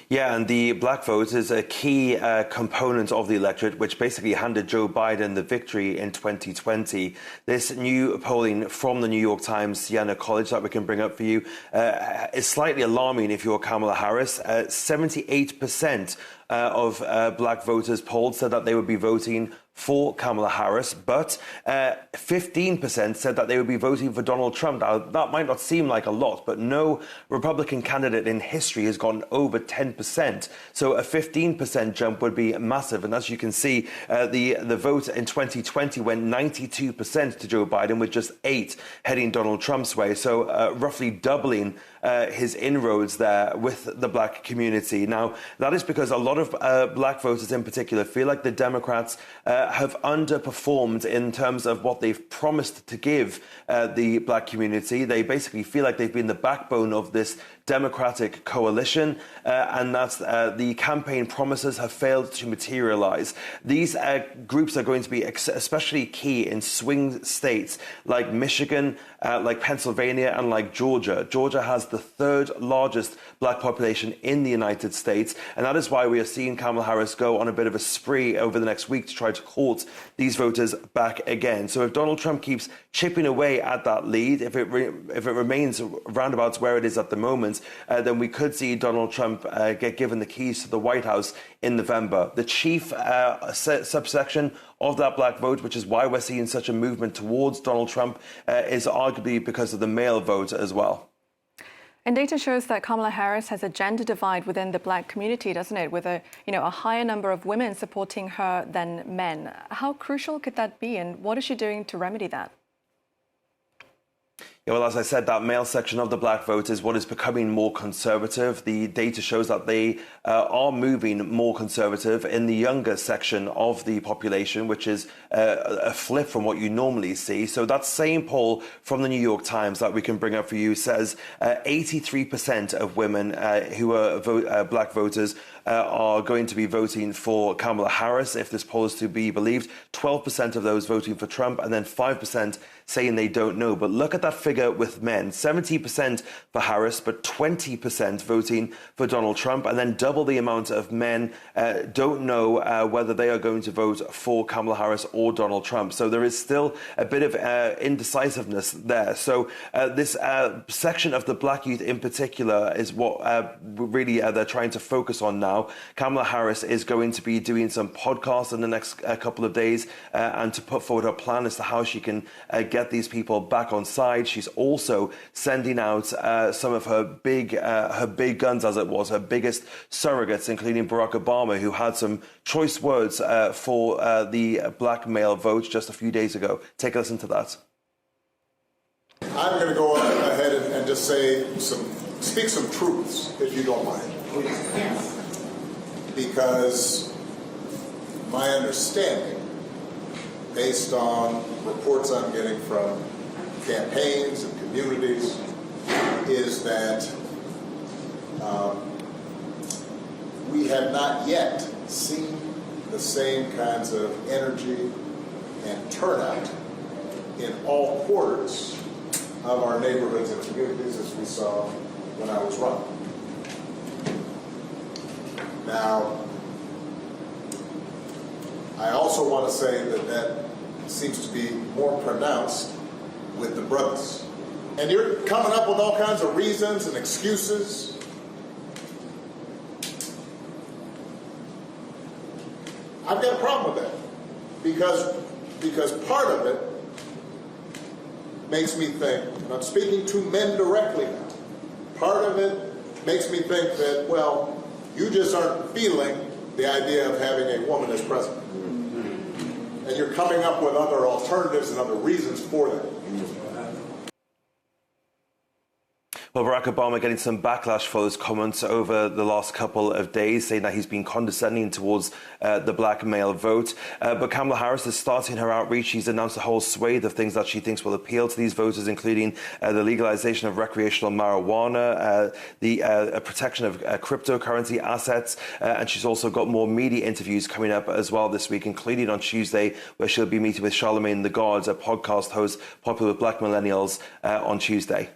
Yeah, and the black vote is a key component of the electorate, which basically handed Joe Biden the victory in 2020. This new polling from the New York Times Siena College that we can bring up for you is slightly alarming if you're Kamala Harris. 78% of black voters polled said that they would be voting for Kamala Harris, but 15% said that they would be voting for Donald Trump. Now, that might not seem like a lot, but no Republican candidate in history has gone over 10%. So a 15% jump would be massive. And as you can see, the vote in 2020 went 92% to Joe Biden, with just 8 heading Donald Trump's way. So roughly doubling his inroads there with the black community. Now, that is because a lot of black voters in particular feel like the Democrats have underperformed in terms of what they've promised to give the black community. They basically feel like they've been the backbone of this Democratic coalition, and that the campaign promises have failed to materialize. These groups are going to be especially key in swing states like Michigan, like Pennsylvania, and like Georgia. Georgia has the 3rd largest black population in the United States, and that is why we are seeing Kamala Harris go on a bit of a spree over the next week to try to court these voters back again. So if Donald Trump keeps chipping away at that lead, if it remains roundabouts where it is at the moment, then we could see Donald Trump get given the keys to the White House in November. The chief subsection of that black vote, which is why we're seeing such a movement towards Donald Trump, is arguably because of the male vote as well. And data shows that Kamala Harris has a gender divide within the black community, doesn't it? With a higher number of women supporting her than men. How crucial could that be, and what is she doing to remedy that? Yeah, well, as I said, that male section of the black vote is what is becoming more conservative. The data shows that they are moving more conservative in the younger section of the population, which is a flip from what you normally see. So that same poll from the New York Times that we can bring up for you says 83% of women who are black voters are going to be voting for Kamala Harris, if this poll is to be believed. 12% of those voting for Trump, and then 5% saying they don't know. But look at that figure with men. 70% for Harris, but 20% voting for Donald Trump, and then double the amount of men don't know whether they are going to vote for Kamala Harris or Donald Trump. So there is still a bit of indecisiveness there. So this section of the black youth in particular is what really they're trying to focus on now. Kamala Harris is going to be doing some podcasts in the next couple of days and to put forward her plan as to how she can get these people back on side. She's also sending out some of her big guns, as it was, her biggest surrogates, including Barack Obama, who had some choice words for the black male vote just a few days ago. Take a listen to that. I'm going to go ahead and just speak some truths, if you don't mind. Yes. Because my understanding, based on reports I'm getting from campaigns and communities, is that we have not yet seen the same kinds of energy and turnout in all quarters of our neighborhoods and communities as we saw when I was running. Now, I also want to say that seems to be more pronounced with the brothers. And you're coming up with all kinds of reasons and excuses. I've got a problem with that because part of it makes me think, and I'm speaking to men directly now, part of it makes me think that, well, you just aren't feeling the idea of having a woman as president. And you're coming up with other alternatives and other reasons for that. Well, Barack Obama getting some backlash for those comments over the last couple of days, saying that he's been condescending towards the black male vote. But Kamala Harris is starting her outreach. She's announced a whole swathe of things that she thinks will appeal to these voters, including the legalization of recreational marijuana, the protection of cryptocurrency assets. And she's also got more media interviews coming up as well this week, including on Tuesday, where she'll be meeting with Charlemagne the God, a podcast host popular with black millennials, on Tuesday.